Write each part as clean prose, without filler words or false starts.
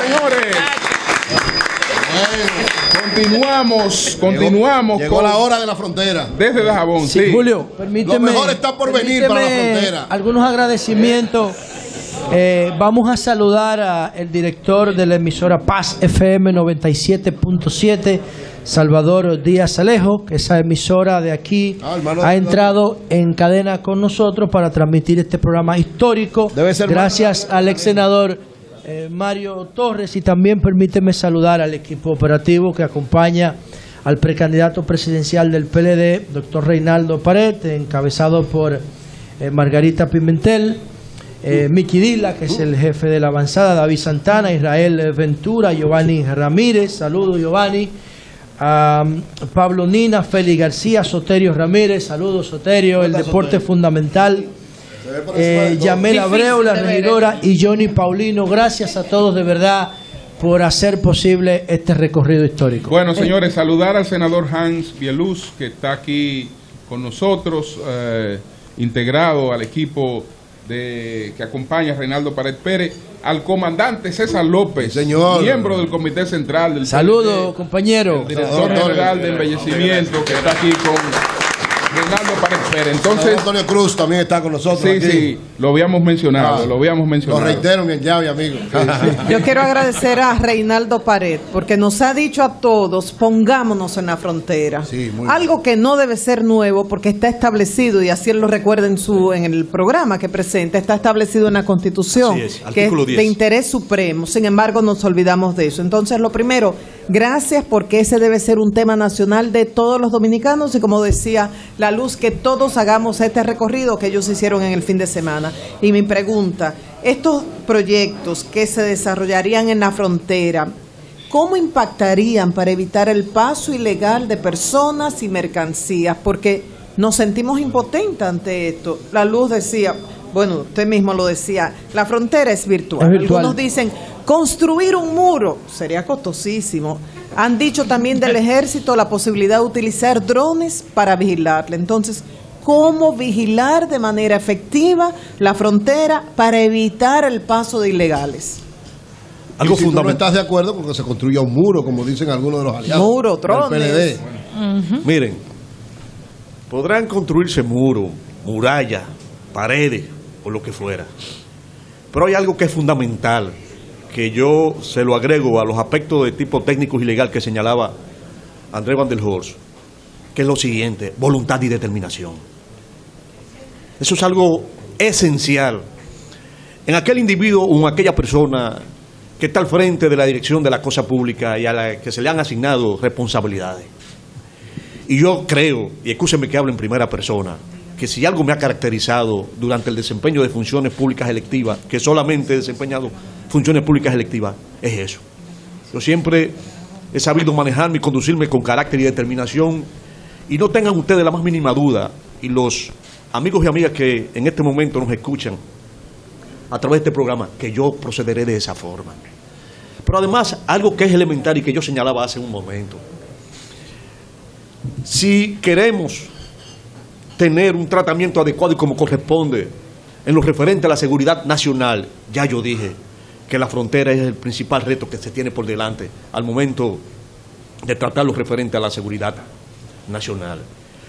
señores. Continuamos. Llegó la hora de la frontera. Desde Dajabón, sí. Julio, permíteme. Lo mejor está por venir para la frontera. Algunos agradecimientos. Vamos a saludar al director de la emisora Paz FM 97.7, Salvador Díaz Alejo, que esa emisora de aquí ha entrado en cadena con nosotros para transmitir este programa histórico. Gracias al ex senador Mario Torres, y también permíteme saludar al equipo operativo que acompaña al precandidato presidencial del PLD, doctor Reinaldo Pared, encabezado por Margarita Pimentel, Miki Dila, que es el jefe de la avanzada, David Santana, Israel Ventura, Giovanni Ramírez, saludos Giovanni, Pablo Nina, Félix García, Soterio Ramírez, saludos Soterio, el deporte fundamental, Yamel Abreu, la regidora, y Johnny Paulino. Gracias a todos de verdad por hacer posible este recorrido histórico. Bueno, señores, saludar al senador Hans Bieluz, que está aquí con nosotros, integrado al equipo que acompaña a Reinaldo Pared Pérez, al comandante César López, miembro del Comité Central del Saludos, compañero. El director general de embellecimiento, que está aquí con Reinaldo Pared Pérez. Entonces, Antonio Cruz también está con nosotros. Sí, aquí. sí, lo habíamos mencionado, Lo reitero, mi llave, amigo. Yo quiero agradecer a Reinaldo Pared, porque nos ha dicho a todos, pongámonos en la frontera. Sí, algo que no debe ser nuevo, porque está establecido, y así él lo recuerda en el programa que presenta, está establecido en la Constitución, que es de interés supremo. Sin embargo, nos olvidamos de eso. Entonces, lo primero, gracias, porque ese debe ser un tema nacional de todos los dominicanos, y como decía La Luz, que todos hagamos este recorrido que ellos hicieron en el fin de semana. Y mi pregunta, estos proyectos que se desarrollarían en la frontera, ¿cómo impactarían para evitar el paso ilegal de personas y mercancías? Porque nos sentimos impotentes ante esto. La Luz decía, bueno, usted mismo lo decía, la frontera es virtual. Algunos dicen, construir un muro sería costosísimo. Han dicho también del ejército la posibilidad de utilizar drones para vigilarle. Entonces, ¿cómo vigilar de manera efectiva la frontera para evitar el paso de ilegales? Algo si fundamental. ¿Tú no estás de acuerdo con que se construya un muro, como dicen algunos de los aliados? Muro, drones. Miren, podrán construirse muros, murallas, paredes o lo que fuera. Pero hay algo que es fundamental, que yo se lo agrego a los aspectos de tipo técnico y legal que señalaba Andrés Van der Horst, que es lo siguiente: voluntad y determinación. Eso es algo esencial en aquel individuo o en aquella persona que está al frente de la dirección de la cosa pública y a la que se le han asignado responsabilidades. Y yo creo, y escúcheme que hable en primera persona, que si algo me ha caracterizado durante el desempeño de funciones públicas electivas, que solamente he desempeñado funciones públicas electivas, es eso. Yo siempre he sabido manejarme y conducirme con carácter y determinación, y no tengan ustedes la más mínima duda, y los amigos y amigas que en este momento nos escuchan a través de este programa, que yo procederé de esa forma. Pero además, algo que es elemental y que yo señalaba hace un momento: si queremos tener un tratamiento adecuado y como corresponde en lo referente a la seguridad nacional, ya yo dije que la frontera es el principal reto que se tiene por delante al momento de tratar lo referente a la seguridad nacional.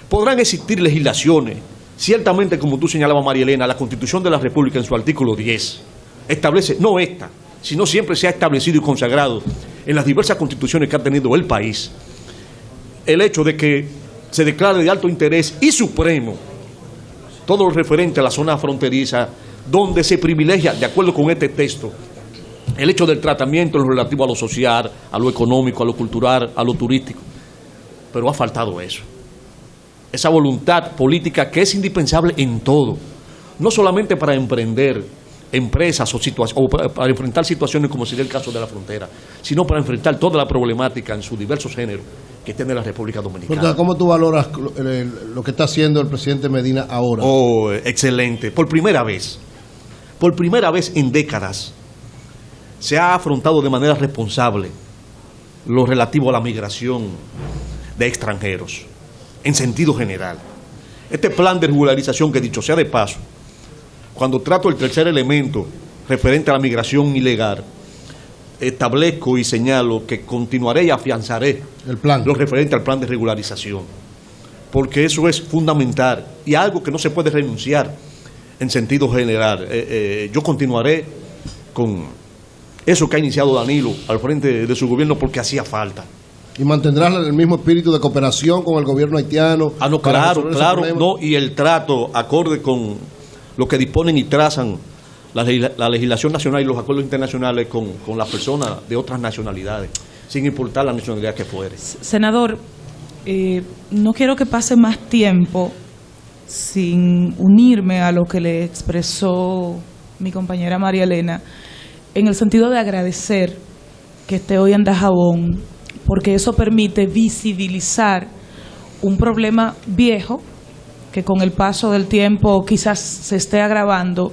Podrán existir legislaciones, ciertamente, como tú señalabas, María Elena, la Constitución de la República en su artículo 10 establece, no esta, sino siempre se ha establecido y consagrado en las diversas constituciones que ha tenido el país, el hecho de que se declare de alto interés y supremo todo lo referente a la zona fronteriza, donde se privilegia, de acuerdo con este texto, el hecho del tratamiento en lo relativo a lo social, a lo económico, a lo cultural, a lo turístico. Pero ha faltado eso, esa voluntad política que es indispensable en todo, no solamente para emprender empresas o para enfrentar situaciones como sería el caso de la frontera, sino para enfrentar toda la problemática en sus diversos géneros que tiene la República Dominicana. ¿Cómo tú valoras lo que está haciendo el presidente Medina ahora? Oh, excelente. Por primera vez en décadas, se ha afrontado de manera responsable lo relativo a la migración de extranjeros, en sentido general. Este plan de regularización, que dicho sea de paso, cuando trato el tercer elemento referente a la migración ilegal, establezco y señalo que continuaré y afianzaré lo referente al plan de regularización, porque eso es fundamental y algo que no se puede renunciar en sentido general. Yo continuaré con eso que ha iniciado Danilo al frente de su gobierno porque hacía falta. ¿Y mantendrás el mismo espíritu de cooperación con el gobierno haitiano? No, claro, no, y el trato acorde con lo que disponen y trazan la legislación nacional y los acuerdos internacionales con las personas de otras nacionalidades, sin importar la nacionalidad que fuere. Senador, no quiero que pase más tiempo sin unirme a lo que le expresó mi compañera María Elena, en el sentido de agradecer que esté hoy en Dajabón, porque eso permite visibilizar un problema viejo que con el paso del tiempo quizás se esté agravando,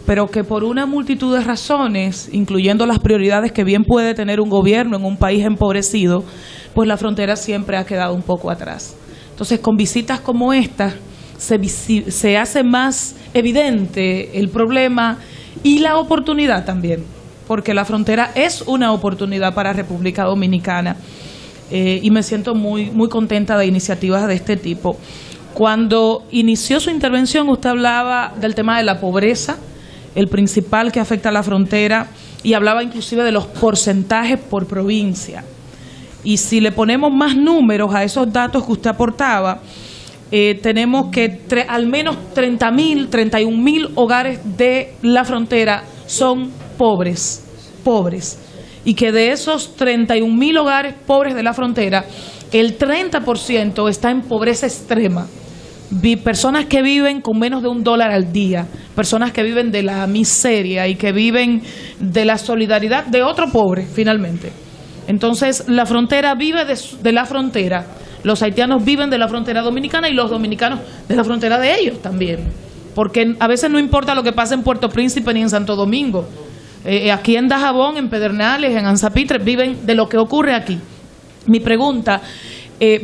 pero que por una multitud de razones, incluyendo las prioridades que bien puede tener un gobierno en un país empobrecido, pues la frontera siempre ha quedado un poco atrás. Entonces, con visitas como esta, se hace más evidente el problema y la oportunidad también, porque la frontera es una oportunidad para República Dominicana, y me siento muy contenta de iniciativas de este tipo. Cuando inició su intervención, usted hablaba del tema de la pobreza, el principal que afecta a la frontera, y hablaba inclusive de los porcentajes por provincia. Y si le ponemos más números a esos datos que usted aportaba, tenemos que al menos 30.000, 31.000 hogares de la frontera son pobres, y que de esos 31.000 hogares pobres de la frontera, el 30% está en pobreza extrema. Personas que viven con menos de $1 al día, personas que viven de la miseria y que viven de la solidaridad de otro pobre, finalmente. Entonces, la frontera vive de la frontera. Los haitianos viven de la frontera dominicana y los dominicanos de la frontera de ellos también. Porque a veces no importa lo que pase en Puerto Príncipe ni en Santo Domingo. Aquí en Dajabón, en Pedernales, en Anzapitre, viven de lo que ocurre aquí. Mi pregunta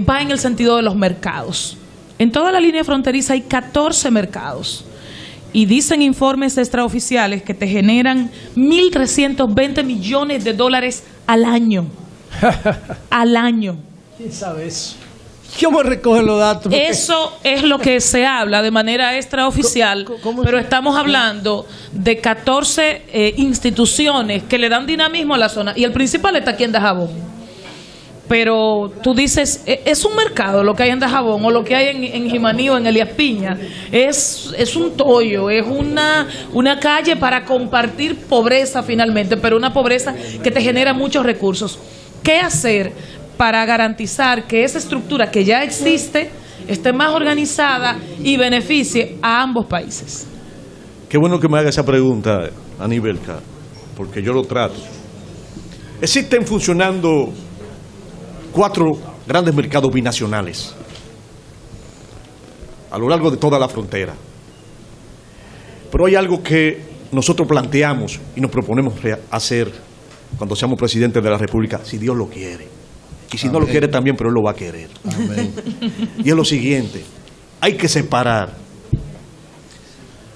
va en el sentido de los mercados. En toda la línea fronteriza hay 14 mercados. Y dicen informes extraoficiales que te generan $1.320 millones al año. Al año. ¿Quién sabe eso? ¿Cómo recogen los datos? Eso es lo que se habla de manera extraoficial, pero estamos hablando de 14 instituciones que le dan dinamismo a la zona, y el principal está aquí en Dajabón. Pero tú dices, es un mercado lo que hay en Dajabón, o lo que hay en Jimaní o en Elías Piña. Es un tollo, es una calle para compartir pobreza finalmente, pero una pobreza que te genera muchos recursos. ¿Qué hacer para garantizar que esa estructura que ya existe esté más organizada y beneficie a ambos países? Qué bueno que me haga esa pregunta, Anibelka, porque yo lo trato. Existen funcionando 4 grandes mercados binacionales a lo largo de toda la frontera. Pero hay algo que nosotros planteamos y nos proponemos hacer cuando seamos presidentes de la República, si Dios lo quiere. Y si no lo quiere también, pero Él lo va a querer. Amén. Y es lo siguiente: hay que separar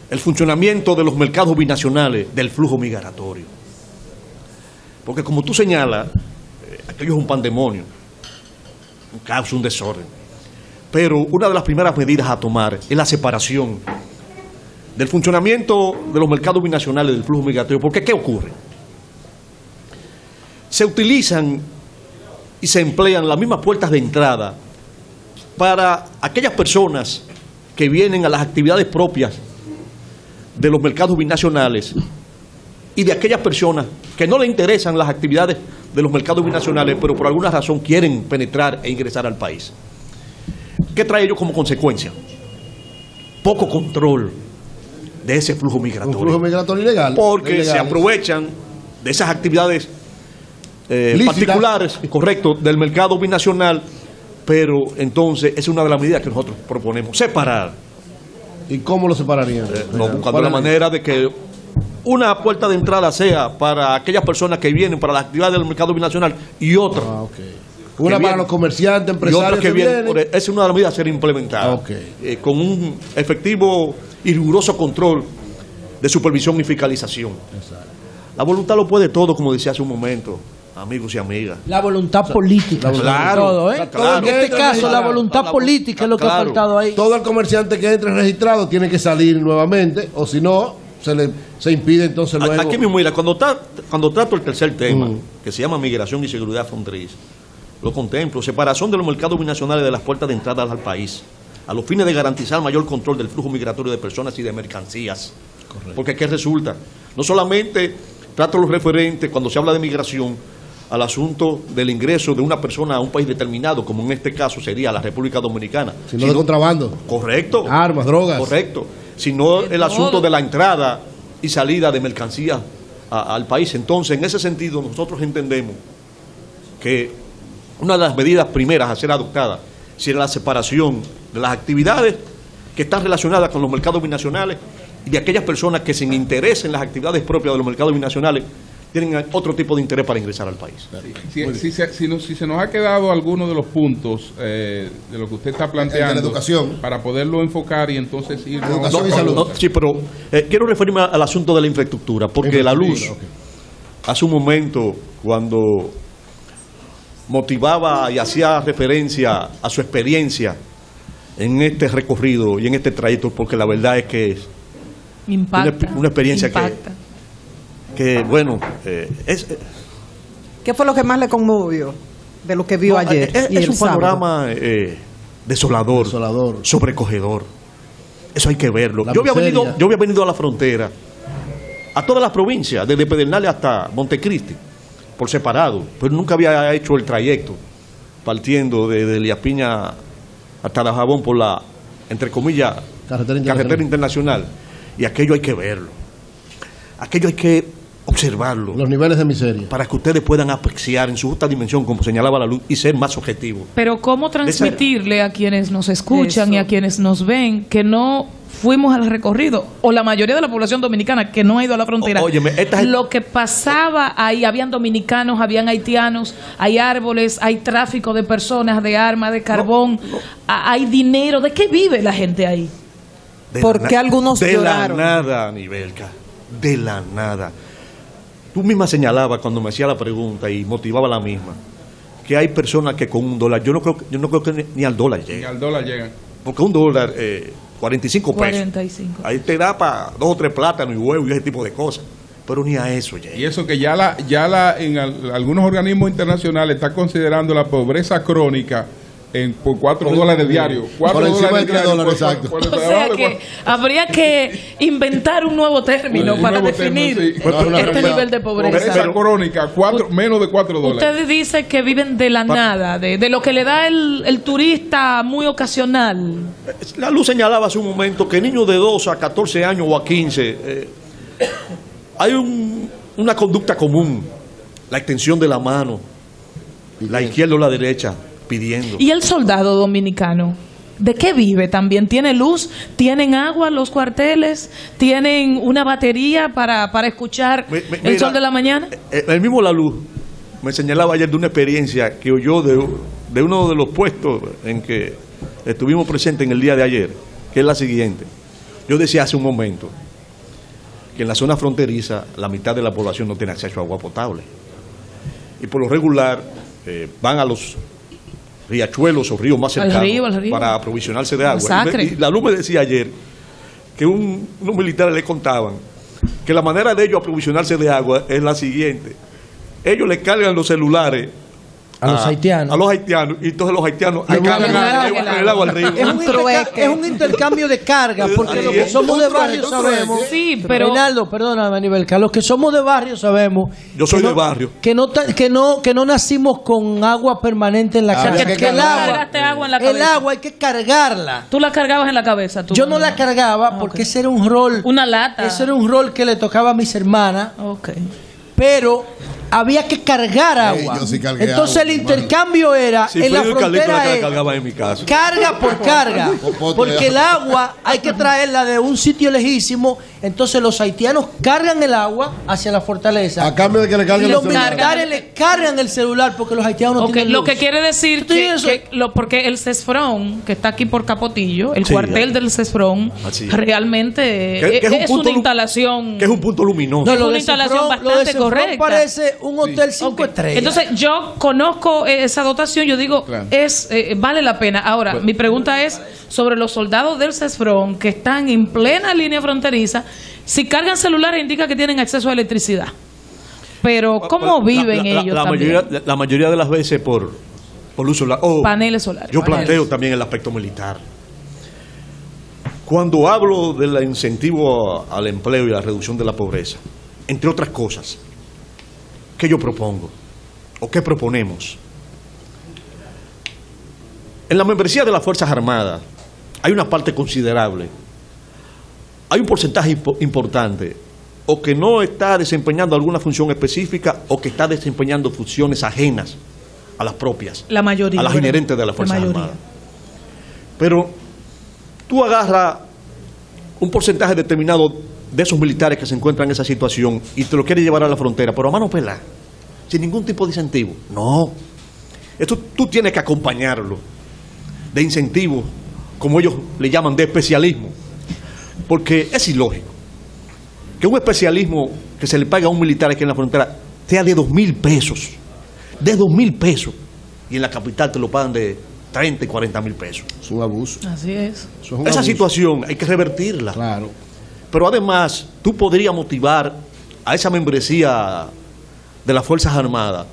el funcionamiento de los mercados binacionales del flujo migratorio. Porque como tú señalas, aquello es un pandemonio, un caos, un desorden. Pero una de las primeras medidas a tomar es la separación del funcionamiento de los mercados binacionales del flujo migratorio. Porque ¿qué ocurre? Se utilizan y se emplean las mismas puertas de entrada para aquellas personas que vienen a las actividades propias de los mercados binacionales y de aquellas personas que no le interesan las actividades de los mercados binacionales, pero por alguna razón quieren penetrar e ingresar al país. ¿Qué trae ello como consecuencia? Poco control de ese flujo migratorio. Un flujo migratorio ilegal. Porque se aprovechan de esas actividades particulares, correcto, del mercado binacional, pero entonces es una de las medidas que nosotros proponemos, separar. ¿Y cómo lo separarían? Buscando la manera de que una puerta de entrada sea para aquellas personas que vienen para las actividades del mercado binacional y otra. Una para los comerciantes, empresarios que vienen. Es una de las medidas a ser implementada. Con un efectivo y riguroso control de supervisión y fiscalización. La voluntad lo puede todo, como decía hace un momento, amigos y amigas. La voluntad política. Claro, todo, ¿eh? claro. En este caso, la voluntad política es lo que ha faltado ahí. Todo el comerciante que entre registrado tiene que salir nuevamente, o si no, se impide entonces luego. Aquí mismo, mira, cuando trato el tercer tema, que se llama migración y seguridad fronteriza, lo contemplo, separación de los mercados binacionales de las puertas de entrada al país, a los fines de garantizar mayor control del flujo migratorio de personas y de mercancías. Correcto. Porque ¿qué resulta? No solamente trato los referentes, cuando se habla de migración, al asunto del ingreso de una persona a un país determinado, como en este caso sería la República Dominicana. Sino de contrabando. Correcto. Armas, drogas. Correcto. Sino el asunto de la entrada y salida de mercancías al país. Entonces, en ese sentido, nosotros entendemos que una de las medidas primeras a ser adoptada será la separación de las actividades que están relacionadas con los mercados binacionales y de aquellas personas que sin interés en las actividades propias de los mercados binacionales tienen otro tipo de interés para ingresar al país. Si se nos ha quedado alguno de los puntos de lo que usted está planteando, la educación, para poderlo enfocar y entonces ir... Educación y salud. Sí, pero quiero referirme al asunto de la infraestructura, porque la luz, hace un momento, cuando motivaba y hacía referencia a su experiencia en este recorrido y en este trayecto, porque la verdad es que es una experiencia que bueno, ¿Qué fue lo que más le conmovió de lo que vio ayer? Es un panorama desolador, sobrecogedor. Eso hay que verlo. Yo había venido a la frontera, a todas las provincias, desde Pedernales hasta Montecristi, por separado, pero nunca había hecho el trayecto, partiendo desde Liapiña hasta Dajabón por la, entre comillas, carretera internacional. Y aquello hay que verlo. Aquello hay que observarlo. Los niveles de miseria. Para que ustedes puedan apreciar en su justa dimensión, como señalaba la luz, y ser más objetivos. Pero ¿cómo transmitirle a quienes nos escuchan y a quienes nos ven que no fuimos al recorrido? O la mayoría de la población dominicana que no ha ido a la frontera. Óyeme, lo que pasaba ahí, habían dominicanos, habían haitianos, hay árboles, hay tráfico de personas, de armas, de carbón, hay dinero. ¿De qué vive la gente ahí? Porque algunos lloraron. De la nada, Anibelka. De la nada. Tú misma señalabas cuando me hacía la pregunta y motivaba la misma, que hay personas que con $1, yo no creo que ni al dólar lleguen. Ni al dólar llegan. Porque $1, 45 pesos. 45. Ahí te da para 2 o 3 plátanos y huevos y ese tipo de cosas. Pero ni a eso llega. Y eso que en algunos organismos internacionales está considerando la pobreza crónica por $4 diario. Por encima de $3, exacto. O sea que habría que inventar un nuevo término para definir este nivel de pobreza. Pobreza crónica, menos de $4. Ustedes dicen que viven de la nada, de lo que le da el turista muy ocasional. La luz señalaba hace un momento que niños de 12 a 14 años o a 15, hay una conducta común, la extensión de la mano, la izquierda o la derecha, pidiendo. ¿Y el soldado dominicano? ¿De qué vive también? ¿Tiene luz? ¿Tienen agua los cuarteles? ¿Tienen una batería para escuchar el sol de la mañana? El mismo La Luz me señalaba ayer de una experiencia que oyó de uno de los puestos en que estuvimos presentes en el día de ayer, que es la siguiente. Yo decía hace un momento que en la zona fronteriza la mitad de la población no tiene acceso a agua potable. Y por lo regular van a los riachuelos o ríos más cercanos al río. Para aprovisionarse de agua. Y La Luz me decía ayer que unos militares le contaban que la manera de ellos aprovisionarse de agua es la siguiente. Ellos le cargan los celulares a los haitianos. A los haitianos, y entonces los haitianos cargan el agua al río. Es un intercambio de cargas, porque los que somos de barrio sabemos. Sí, pero Reinaldo, perdóname, Anibelka, los que somos de barrio sabemos. Yo soy de barrio. Que no nacimos con agua permanente en la casa. Que el agua hay que cargarla. ¿Tú la cargabas en la cabeza? Yo no la cargaba porque ese era un rol. Una lata. Ese era un rol que le tocaba a mis hermanas. Okay. Pero había que cargar agua. yo sí cargué Entonces agua, el intercambio era Sí, en la fue yo y Carlito la frontera que la es cargaba en mi casa. carga por carga, Popote. porque el agua hay que traerla de un sitio lejísimo. Entonces los haitianos cargan el agua hacia la fortaleza. A cambio de que le Y carguen los los celulares. militares le cargan el celular porque los haitianos no Ok, tienen lo luz. que quiere decir Entonces, que porque el CESFRON, que está aquí por Capotillo, el Sí, cuartel del CESFRON, Así es. realmente Que es un es punto una instalación. Que es un punto luminoso. No, es lo una de instalación Cefrón- lo de bastante Cefrón correcta. parece un hotel 5 Ok. estrellas. Entonces, yo conozco esa dotación, yo digo, Claro. vale la pena. Ahora, mi pregunta es sobre los soldados del CESFRON que están en plena línea fronteriza. Si cargan celulares, indica que tienen acceso a electricidad. Pero, ¿cómo viven ellos también? La mayoría de las veces por luz solar. Oh, Paneles solares. yo planteo también el aspecto militar. Cuando hablo del incentivo al empleo y la reducción de la pobreza, entre otras cosas, ¿qué yo propongo? ¿O qué proponemos? En la membresía de las Fuerzas Armadas hay una parte considerable, hay un porcentaje importante, o que no está desempeñando alguna función específica o que está desempeñando funciones ajenas a las propias, La mayoría. a las ¿verdad? inherentes de las La Fuerzas mayoría. Armadas. Pero tú agarras un porcentaje determinado de esos militares que se encuentran en esa situación y te lo quieres llevar a la frontera, pero a mano pelada, sin ningún tipo de incentivo. No. Esto tú tienes que acompañarlo de incentivos, como ellos le llaman, de especialismo. Porque es ilógico que un especialismo que se le paga a un militar aquí en la frontera sea de 2.000 pesos. De 2.000 pesos. Y en la capital te lo pagan de 30 y 40.000 pesos. Es un abuso. Así es. Eso es un Esa abuso. situación hay que revertirla. Claro. Pero además, tú podrías motivar a esa membresía de las Fuerzas Armadas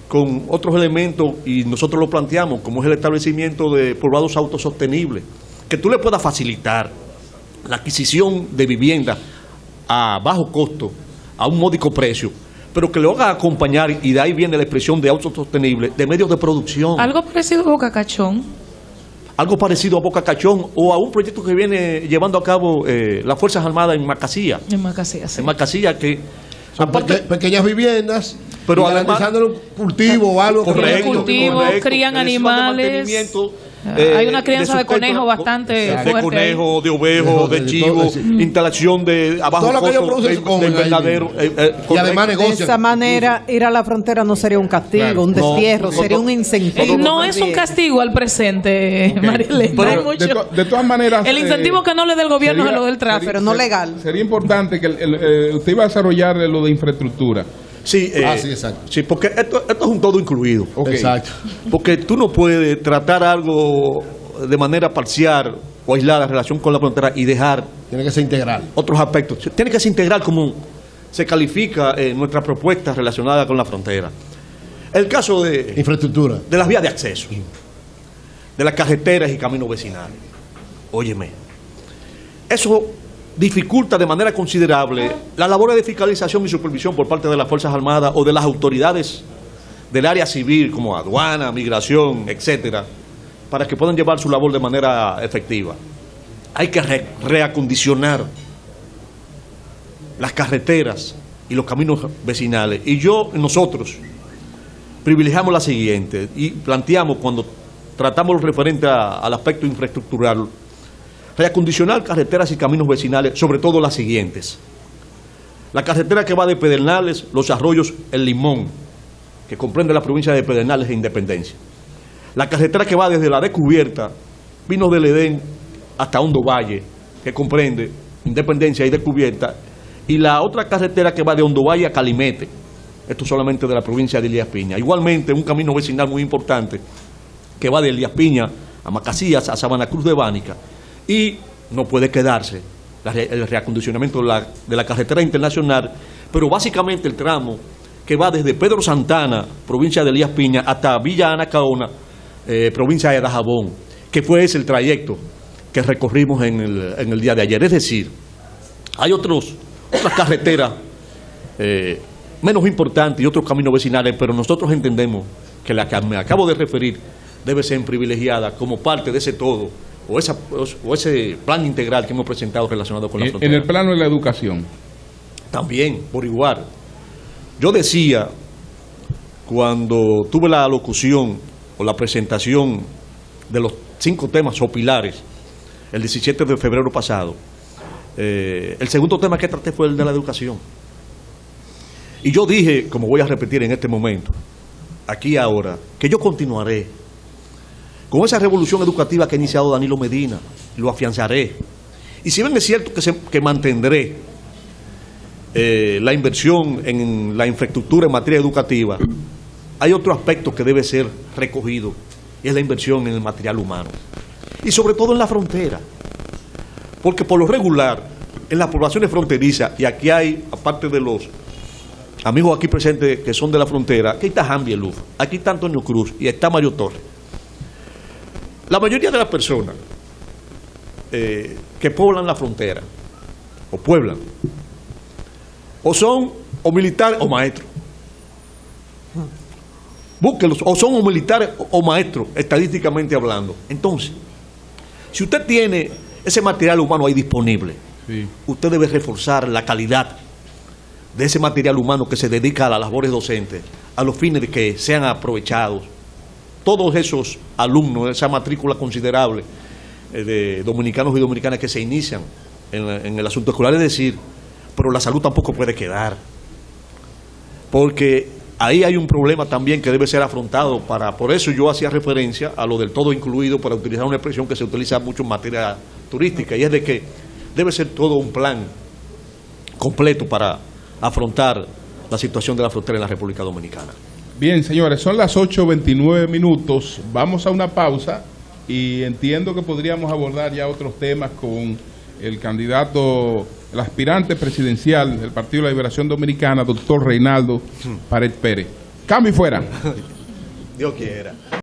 con otros elementos, y nosotros lo planteamos, como es el establecimiento de poblados autosostenibles, que tú le puedas facilitar la adquisición de vivienda a bajo costo, a un módico precio, pero que lo haga acompañar, y de ahí viene la expresión de autosostenible, de medios de producción. Algo parecido a Boca Cachón. Algo parecido a Boca Cachón o a un proyecto que viene llevando a cabo las Fuerzas Armadas en Macasía. En Macasía, sí. En Macasía, que Son pequeñas viviendas, Pero y además- garantizando un cultivo o algo. correcto, cultivo, correcto, crían que le sirvan de animales. mantenimiento, Hay una crianza de sustento, conejo bastante de fuerte conejo, de ovejo, de De chivo, todo, sí. instalación de abajo Todo lo que ellos costo producen se comen del ahí invernadero, mismo. correcto. Y además De negocian. esa manera, ir a la frontera no sería un castigo, Claro. un No, destierro, no, sería no. un incentivo. No es un castigo al presente, Ok. Marilena. Pero Hay mucho- de todas maneras, el incentivo que no le dé el gobierno es lo del tráfico. pero no legal. Sería importante que usted iba a desarrollar lo de infraestructura. Sí, sí, exacto. Sí, porque esto es un todo incluido. Ok. Exacto. Porque tú no puedes tratar algo de manera parcial o aislada en relación con la frontera y dejar Tiene que ser integral. otros aspectos. Tiene que ser integral, como se califica nuestra propuesta relacionada con la frontera. El caso de Infraestructura. las vías de acceso, de las carreteras y caminos vecinales. Óyeme, eso dificulta de manera considerable la labor de fiscalización y supervisión por parte de las Fuerzas Armadas o de las autoridades del área civil, como aduana, migración, etcétera, para que puedan llevar su labor de manera efectiva. Hay que reacondicionar las carreteras y los caminos vecinales. Y nosotros privilegiamos la siguiente y planteamos, cuando tratamos lo referente al aspecto infraestructural, reacondicionar carreteras y caminos vecinales, sobre todo las siguientes. La carretera que va de Pedernales, Los Arroyos, El Limón, que comprende la provincia de Pedernales e Independencia. La carretera que va desde la Descubierta, Pinos del Edén, hasta Hondo Valle, que comprende Independencia y Descubierta. Y la otra carretera que va de Hondo Valle a Calimete, esto solamente de la provincia de Elías Piña. Igualmente, un camino vecinal muy importante que va de Elías Piña a Macasías, a Sabana Cruz de Bánica. Y no puede quedarse el reacondicionamiento de la carretera internacional, pero básicamente el tramo que va desde Pedro Santana, provincia de Elías Piña, hasta Villa Anacaona, provincia de Dajabón, que fue ese el trayecto que recorrimos en el día de ayer. Es decir, hay otras carreteras menos importantes y otros caminos vecinales, pero nosotros entendemos que la que me acabo de referir debe ser privilegiada como parte de ese todo, o ese plan integral que hemos presentado relacionado con la En frontera. el plano de la educación. También, por igual. Yo decía cuando tuve la locución o la presentación de los 5 temas o pilares el 17 de febrero pasado, el segundo tema que traté fue el de la educación. Y yo dije, como voy a repetir en este momento, aquí ahora, que yo continuaré con esa revolución educativa que ha iniciado Danilo Medina, lo afianzaré. Y si bien es cierto que mantendré la inversión en la infraestructura en materia educativa, hay otro aspecto que debe ser recogido, y es la inversión en el material humano. Y sobre todo en la frontera. Porque por lo regular, en las poblaciones fronterizas, y aquí hay, aparte de los amigos aquí presentes que son de la frontera, aquí está Jan Bieluf, aquí está Antonio Cruz y está Mario Torres. La mayoría de las personas que poblan la frontera, o pueblan, o son o militares o maestros. Búsquelos, o son o militares o maestros, estadísticamente hablando. Entonces, si usted tiene ese material humano ahí disponible, sí, usted debe reforzar la calidad de ese material humano que se dedica a las labores docentes, a los fines de que sean aprovechados todos esos alumnos, esa matrícula considerable de dominicanos y dominicanas que se inician en el asunto escolar. Es decir, pero la salud tampoco puede quedar, porque ahí hay un problema también que debe ser afrontado. Por eso yo hacía referencia a lo del todo incluido, para utilizar una expresión que se utiliza mucho en materia turística, y es de que debe ser todo un plan completo para afrontar la situación de la frontera en la República Dominicana. Bien, señores, son las 8:29 minutos. Vamos a una pausa y entiendo que podríamos abordar ya otros temas con el candidato, el aspirante presidencial del Partido de la Liberación Dominicana, doctor Reinaldo Pared Pérez. Cambio y fuera. Dios quiera.